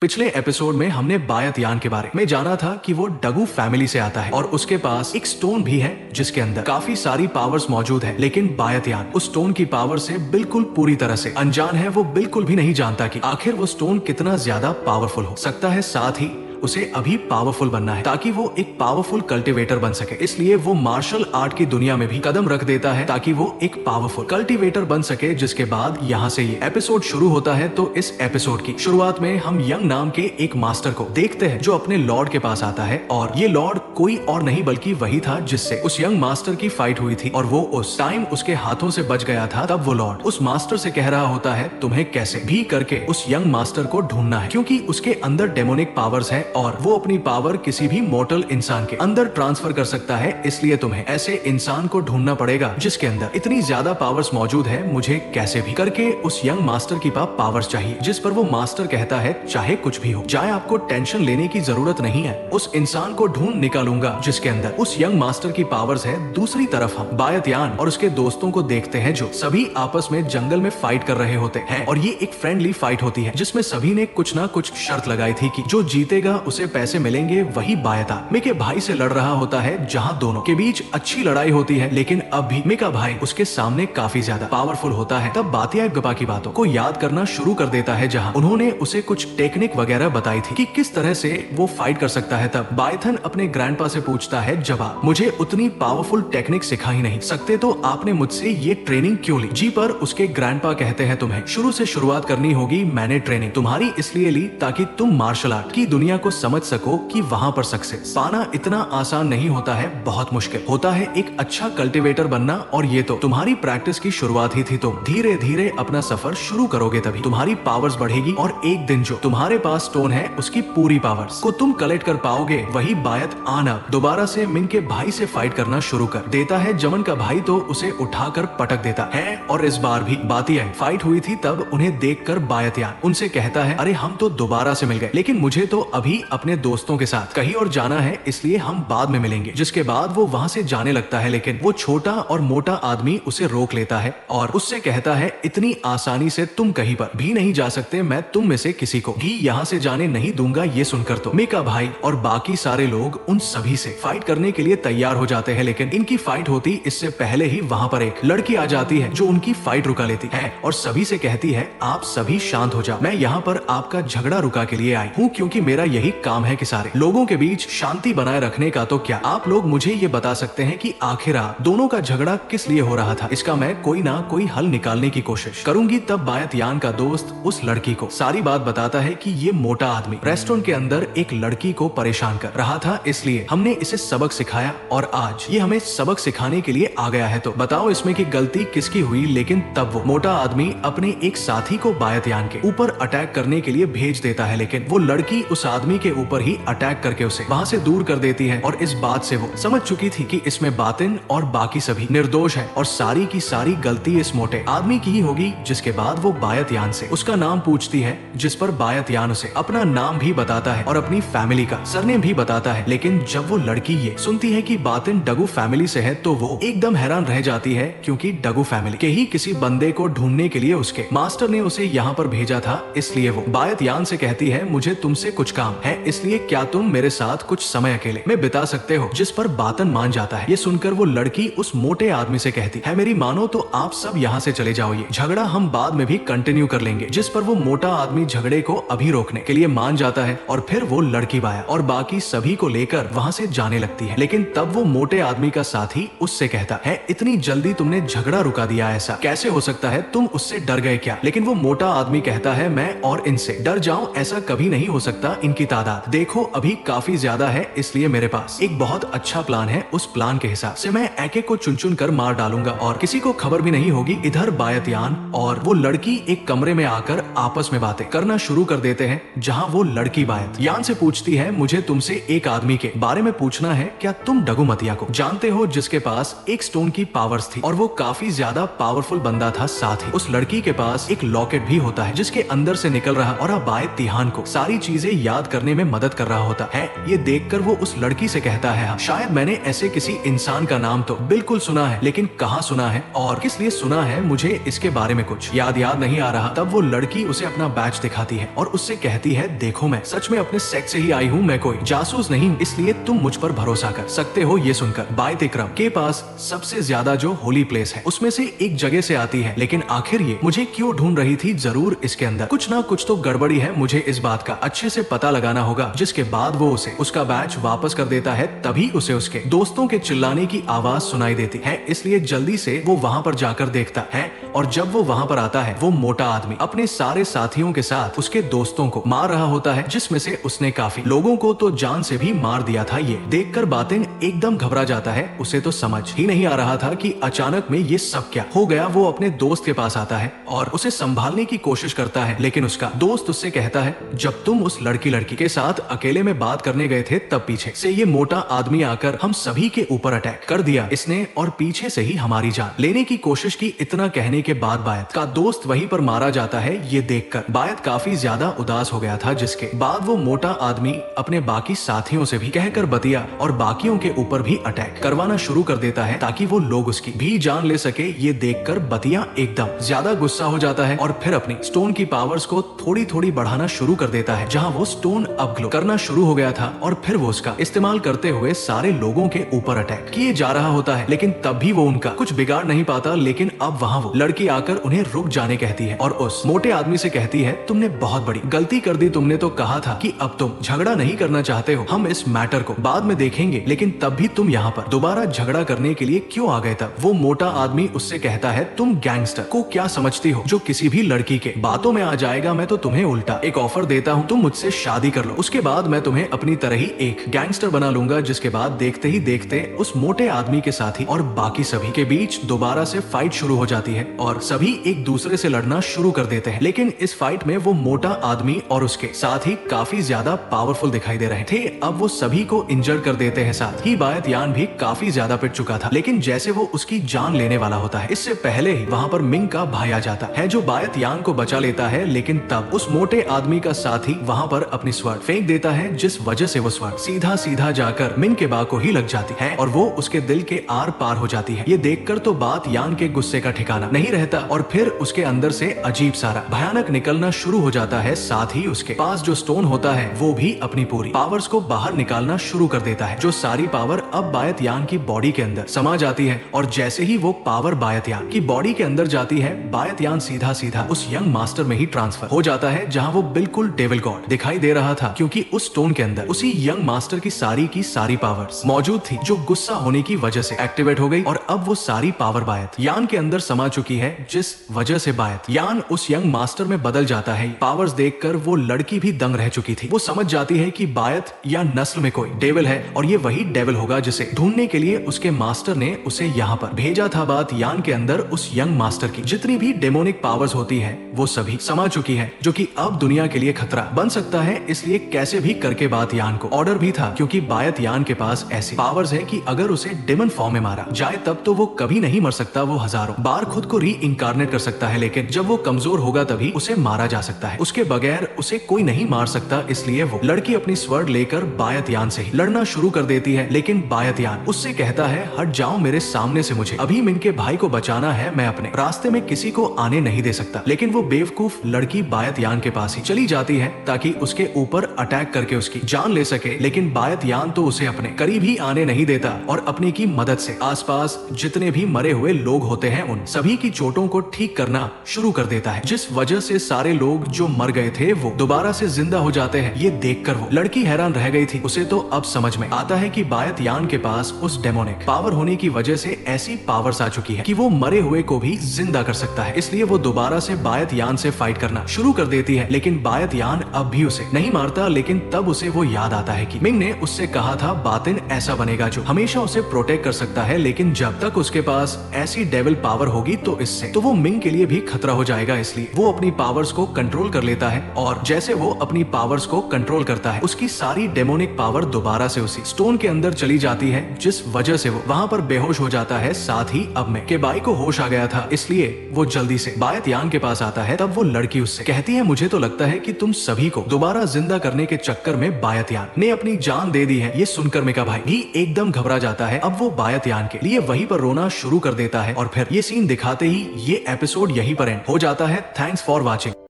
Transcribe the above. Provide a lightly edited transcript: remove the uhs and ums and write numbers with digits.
पिछले एपिसोड में हमने बायत-यान के बारे में जाना था कि वो डगू फैमिली से आता है और उसके पास एक स्टोन भी है जिसके अंदर काफी सारी पावर्स मौजूद है। लेकिन बायत-यान उस स्टोन की पावर से बिल्कुल पूरी तरह से अनजान है। वो बिल्कुल भी नहीं जानता कि आखिर वो स्टोन कितना ज्यादा पावरफुल हो सकता है। साथ ही उसे अभी पावरफुल बनना है ताकि वो एक पावरफुल कल्टीवेटर बन सके। इसलिए वो मार्शल आर्ट की दुनिया में भी कदम रख देता है ताकि वो एक पावरफुल कल्टीवेटर बन सके। जिसके बाद यहाँ से ये एपिसोड शुरू होता है। तो इस एपिसोड की शुरुआत में हम यंग नाम के एक मास्टर को देखते हैं जो अपने लॉर्ड के पास आता है और ये लॉर्ड कोई और नहीं बल्कि वही था जिससे उस यंग मास्टर की फाइट हुई थी और वो उस टाइम उसके हाथों से बच गया था। तब वो लॉर्ड उस मास्टर से कह रहा होता है तुम्हें कैसे भी करके उस यंग मास्टर को ढूंढना है क्योंकि उसके अंदर डेमोनिक पावर्स है और वो अपनी पावर किसी भी मॉर्टल इंसान के अंदर ट्रांसफर कर सकता है। इसलिए तुम्हें ऐसे इंसान को ढूंढना पड़ेगा जिसके अंदर इतनी ज्यादा पावर्स मौजूद है। मुझे कैसे भी करके उस यंग मास्टर की पावर्स चाहिए। जिस पर वो मास्टर कहता है चाहे कुछ भी हो जाए आपको टेंशन लेने की जरूरत नहीं है, उस इंसान को ढूंढ निकालूंगा जिसके अंदर उस यंग मास्टर की पावर्स है। दूसरी तरफ हम बायत-यान और उसके दोस्तों को देखते हैं जो सभी आपस में जंगल में फाइट कर रहे होते हैं और ये एक फ्रेंडली फाइट होती है जिसमें सभी ने कुछ ना कुछ शर्त लगाई थी कि जो जीतेगा उसे पैसे मिलेंगे। वही बायत-यान के भाई से लड़ रहा होता है जहां दोनों के बीच अच्छी लड़ाई होती है। लेकिन अब भी मेका भाई उसके सामने काफी ज्यादा पावरफुल होता है। तब बातिया की बातों को याद करना शुरू कर देता है जहां उन्होंने उसे कुछ टेक्निक वगैरह बताई थी कि किस तरह से वो फाइट कर सकता है। तब बायथन अपने ग्रैंडपा से पूछता है जवाब मुझे उतनी पावरफुल टेक्निक सिखा ही नहीं सकते तो आपने मुझसे ये ट्रेनिंग क्यों ली? जी पर उसके ग्रैंडपा कहते हैं तुम्हें शुरू से शुरुआत करनी होगी। मैंने ट्रेनिंग तुम्हारी इसलिए ली ताकि तुम मार्शल आर्ट की दुनिया को समझ सको कि वहाँ पर सक्सेस पाना इतना आसान नहीं होता है, बहुत मुश्किल होता है एक अच्छा कल्टीवेटर बनना। और ये तो तुम्हारी प्रैक्टिस की शुरुआत ही थी। तुम धीरे धीरे अपना सफर शुरू करोगे तभी तुम्हारी पावर्स बढ़ेगी और एक दिन जो तुम्हारे पास स्टोन है उसकी पूरी पावर्स को तुम कलेक्ट कर पाओगे। वही बायत-यान दोबारा से मिन के भाई से फाइट करना शुरू कर देता है। जमन का भाई तो उसे उठाकर पटक देता है और इस बार भी बातिया फाइट हुई थी। तब उन्हें देखकर बायत-यान उनसे कहता है अरे हम तो दोबारा से मिल गए लेकिन मुझे तो अभी अपने दोस्तों के साथ कहीं और जाना है इसलिए हम बाद में मिलेंगे। जिसके बाद वो वहाँ से जाने लगता है लेकिन वो छोटा और मोटा आदमी उसे रोक लेता है और उससे कहता है इतनी आसानी से तुम कहीं पर भी नहीं जा सकते, मैं तुम में से किसी को भी यहाँ से जाने नहीं दूंगा। ये सुनकर तो मेका भाई और बाकी सारे लोग उन सभी से फाइट करने के लिए तैयार हो जाते हैं। लेकिन इनकी फाइट होती इससे पहले ही वहाँ पर एक लड़की आ जाती है जो उनकी फाइट रुका लेती है और सभी से कहती है आप सभी शांत हो जाओ, मैं यहाँ पर आपका झगड़ा रुका के लिए आई हूँ क्योंकि मेरा यही काम है कि सारे लोगों के बीच शांति बनाए रखने का। तो क्या आप लोग मुझे ये बता सकते हैं कि आखिर दोनों का झगड़ा किस लिए हो रहा था? इसका मैं कोई ना कोई हल निकालने की कोशिश करूंगी। तब बायत-यान का दोस्त उस लड़की को सारी बात बताता है कि ये मोटा आदमी रेस्टोरेंट के अंदर एक लड़की को परेशान कर रहा था इसलिए हमने इसे सबक सिखाया और आज ये हमें सबक सिखाने के लिए आ गया है। तो बताओ इसमें की गलती किसकी हुई? लेकिन तब वो मोटा आदमी अपने एक साथी को बायत-यान के ऊपर अटैक करने के लिए भेज देता है लेकिन वो लड़की उस आदमी के ऊपर ही अटैक करके उसे वहाँ से दूर कर देती है और इस बात से वो समझ चुकी थी कि इसमें बातिन और बाकी सभी निर्दोष है और सारी की सारी गलती इस मोटे आदमी की ही होगी। जिसके बाद वो बायत-यान से उसका नाम पूछती है जिस पर बायत-यान उसे अपना नाम भी बताता है और अपनी फैमिली का सरनेम भी बताता है। लेकिन जब वो लड़की ये सुनती है कि बातिन डगू फैमिली से है तो वो एकदम हैरान रह जाती है क्योंकि डगू फैमिली के ही किसी बंदे को ढूंढने के लिए उसके मास्टर ने उसे यहाँ पर भेजा था। इसलिए वो बायत-यान से कहती है मुझे तुमसे कुछ काम है इसलिए क्या तुम मेरे साथ कुछ समय अकेले में बिता सकते हो? जिस पर बातन मान जाता है। ये सुनकर वो लड़की उस मोटे आदमी से कहती है मेरी मानो तो आप सब यहाँ से चले जाओ, ये झगड़ा हम बाद में भी कंटिन्यू कर लेंगे। जिस पर वो मोटा आदमी झगड़े को अभी रोकने के लिए मान जाता है और फिर वो लड़की बाया और बाकी सभी को लेकर वहाँ से जाने लगती है। लेकिन तब वो मोटे आदमी का साथी उससे कहता है इतनी जल्दी तुमने झगड़ा रुका दिया, ऐसा कैसे हो सकता है? तुम उससे डर गए क्या? लेकिन वो मोटा आदमी कहता है मैं और इनसे डर जाऊं ऐसा कभी नहीं हो सकता। इनकी तादाद देखो अभी काफी ज्यादा है इसलिए मेरे पास एक बहुत अच्छा प्लान है। उस प्लान के हिसाब से मैं एक एक को चुन चुन कर मार डालूंगा और किसी को खबर भी नहीं होगी। इधर बायत-यान और वो लड़की एक कमरे में आकर आपस में बातें करना शुरू कर देते हैं जहां वो लड़की बायत-यान से पूछती है मुझे तुमसे एक आदमी के बारे में पूछना है, क्या तुम डगुमतिया को जानते हो जिसके पास एक स्टोन की पावर्स थी और वो काफी ज्यादा पावरफुल बंदा था? साथ ही उस लड़की के पास एक लॉकेट भी होता है जिसके अंदर से निकल रहा और बायत-यान को सारी चीजें याद करने में मदद कर रहा होता है। ये देखकर वो उस लड़की से कहता है, शायद मैंने ऐसे किसी इंसान का नाम तो बिल्कुल सुना है, लेकिन कहाँ सुना है और किस लिए सुना है मुझे इसके बारे में कुछ याद नहीं आ रहा। तब वो लड़की उसे अपना बैच दिखाती है और उससे कहती है, देखो मैं सच में अपने सेक्स से ही आई हूँ, मैं कोई जासूस नहीं, इसलिए तुम मुझ पर भरोसा कर सकते हो। ये सुनकर बायत इकरम के पास सबसे ज्यादा जो होली प्लेस है उसमें से एक जगह से आती है, लेकिन आखिर ये मुझे क्यों ढूंढ रही थी, जरूर इसके अंदर कुछ ना कुछ तो गड़बड़ी है, मुझे इस बात का अच्छे से पता लगाना होगा। जिसके बाद वो उसे उसका बैच वापस कर देता है। तभी उसे उसके दोस्तों के चिल्लाने की आवाज सुनाई देती है, इसलिए जल्दी से वो वहाँ पर जाकर देखता है और जब वो वहाँ पर आता है वो मोटा आदमी अपने सारे साथियों के साथ उसके दोस्तों को मार रहा होता है, जिसमें से उसने काफी लोगों को तो जान से भी मार दिया था। ये देखकर बातिन एकदम घबरा जाता है, उसे तो समझ ही नहीं आ रहा था कि अचानक में ये सब क्या हो गया। वो अपने दोस्त के पास आता है और उसे संभालने की कोशिश करता है, लेकिन उसका दोस्त उससे कहता है, जब तुम उस लड़की के साथ अकेले में बात करने गए थे तब पीछे से ये मोटा आदमी आकर हम सभी के ऊपर अटैक कर दिया इसने और पीछे से ही हमारी जान लेने की कोशिश की। इतना कहने के बाद बायत का दोस्त वहीं पर मारा जाता है। ये देखकर बायत काफी ज्यादा उदास हो गया था, जिसके बाद वो मोटा आदमी अपने बाकी साथियों से भी कहकर बतिया और बाकियों के ऊपर भी अटैक करवाना शुरू कर देता है ताकि वो लोग उसकी भी जान ले सके। ये देखकर बतिया एकदम ज्यादा गुस्सा हो जाता है और फिर अपनी स्टोन की पावर्स को थोड़ी थोड़ी बढ़ाना शुरू कर देता है। जहाँ वो स्टोन अब ग्लो करना शुरू हो गया था और फिर वो उसका इस्तेमाल करते हुए सारे लोगों के ऊपर अटैक किए जा रहा होता है, लेकिन तब भी वो उनका कुछ बिगाड़ नहीं पाता। लेकिन अब वहाँ वो लड़की आकर उन्हें रुक जाने कहती है और उस मोटे आदमी से कहती है, तुमने बहुत बड़ी गलती कर दी, तुमने तो कहा था कि अब तुम झगड़ा नहीं करना चाहते हो, हम इस मैटर को बाद में देखेंगे, लेकिन तब भी तुम यहाँ पर दोबारा झगड़ा करने के लिए क्यों आ गए? तब वो मोटा आदमी उससे कहता है, तुम गैंगस्टर को क्या समझती हो जो किसी भी लड़की के बातों में आ जाएगा? मैं तो तुम्हें उल्टा एक ऑफर देता हूँ, तुम मुझसे शादी कर लो, उसके बाद मैं तुम्हें अपनी तरह ही एक गैंगस्टर बना लूंगा। जिसके बाद देखते ही देखते उस मोटे आदमी के साथी और बाकी सभी के बीच दोबारा से फाइट शुरू हो जाती है और सभी एक दूसरे से लड़ना शुरू कर देते हैं। लेकिन इस फाइट में वो मोटा आदमी और उसके साथी काफी ज्यादा पावरफुल दिखाई दे रहे थे। अब वो सभी को इंजर कर देते हैं, साथ ही बायत यान भी काफी ज्यादा पिट चुका था। लेकिन जैसे वो उसकी जान लेने वाला होता है, इससे पहले ही वहाँ पर मिंग का भाई आ जाता है जो बायत यान को बचा लेता है। लेकिन तब उस मोटे आदमी का साथी वहाँ पर अपनी स्वर्ड फेंक देता है, जिस वजह से वो स्वर्ड सीधा सीधा जाकर मिंग के बा को ही लग जाती है और वो उसके दिल के आर पार हो जाती है। ये देखकर तो बात यान के गुस्से का ठिकाना नहीं रहता और फिर उसके अंदर से अजीब सारा भयानक निकलना शुरू हो जाता है। साथ ही उसके पास जो स्टोन होता है वो भी अपनी पूरी पावर्स को बाहर निकालना शुरू कर देता है, जो सारी पावर अब बायत यान की बॉडी के अंदर समा जाती है। और जैसे ही वो पावर बायत यान की बॉडी के अंदर जाती है, बायत यान सीधा सीधा उस यंग मास्टर में ही ट्रांसफर हो जाता है, जहाँ वो बिल्कुल डेविल गॉड दिखाई दे रहा था, क्योंकि उस स्टोन के अंदर उसी यंग मास्टर की सारी पावर्स मौजूद थी, जो गुस्सा होने की वजह से एक्टिवेट हो गई और अब वो सारी पावर बायत यान के अंदर समा चुकी है, जिस वजह से बायत यान उस यंग मास्टर में बदल जाता है। पावर्स देखकर वो लड़की भी दंग रह चुकी थी। वो समझ जाती है कि बायत या नस्ल में कोई डेविल है और ये वही डेविल होगा जिसे ढूंढने के लिए उसके मास्टर ने उसे यहाँ पर भेजा था। बात यान के अंदर उस यंग मास्टर की जितनी भी डेमोनिक पावर्स होती है वो सभी समा चुकी है, जो कि अब दुनिया के लिए खतरा बन सकता है। इसलिए कैसे भी करके बात यान को ऑर्डर भी था, क्योंकि बायत यान के पास ऐसी पावर्स है कि अगर उसे डेमन फॉर्म में मारा जाए तब तो वो कभी नहीं मर सकता। वो हजारों बार खुद को री इंकारनेट कर सकता है, लेकिन जब वो कमजोर होगा तभी उसे मारा जा सकता है, उसके बगैर उसे कोई नहीं मार सकता। इसलिए वो लड़की अपनी स्वर्ड लेकर बायत यान से ही लड़ना शुरू कर देती है, लेकिन बायत यान उससे कहता है, हट जाओ मेरे सामने से, मुझे अभी मिन के भाई को बचाना है, मैं अपने रास्ते में किसी को आने नहीं दे सकता। लेकिन वो बेवकूफ लड़की बायत यान के पास ही चली जाती है ताकि उसके ऊपर अटैक करके उसकी जान ले सके। लेकिन बायत यान तो उसे अपने करीब ही आने नहीं देता और अपने की मदद से आसपास जितने भी मरे हुए लोग होते हैं उन सभी की चोटों को ठीक करना शुरू कर देता है, जिस वजह से सारे लोग जो मर गए थे वो दोबारा से जिंदा हो जाते हैं। ये देखकर वो लड़की हैरान रह गई थी। उसे तो अब समझ में आता है कि बायत यान के पास उस डेमोनिक पावर होने की वजह से ऐसी पावर्स आ चुकी है कि वो मरे हुए को भी जिंदा कर सकता है। इसलिए वो दोबारा से बायत यान से फाइट करना शुरू कर देती है, लेकिन बायत यान अब भी उसे नहीं मारता। लेकिन तब उसे वो याद आता है कि मिंग ने उससे कहा था बातिन ऐसा बनेगा जो हमेशा उसे प्रोटेक्ट कर सकता है, लेकिन जब तक उसके पास ऐसी डेविल पावर होगी तो इससे तो वो मिंग के लिए भी खतरा हो जाएगा, इसलिए वो अपनी पावर्स को कंट्रोल कर लेता है। और जैसे वो अपनी पावर्स को कंट्रोल करता है, उसकी सारी डेमोनिक पावर दोबारा से उसी स्टोन के अंदर चली जाती है, जिस वजह से वो वहाँ पर बेहोश हो जाता है। साथ ही अब में के बाई को होश आ गया था, इसलिए वो जल्दी से बायत यान के पास आता है। तब वो लड़की उससे कहती है, मुझे तो लगता है कि तुम सभी को दोबारा जिंदा करने के चक्कर में बायत यान ने अपनी जान दे दी है। ये सुनकर मेका भाई भी एकदम घबरा जाता है। अब वो बायत यान के लिए वहीं पर रोना शुरू कर देता है और फिर ये सीन दिखाते ही ये एपिसोड यहीं पर एंड हो जाता है। Thanks for watching.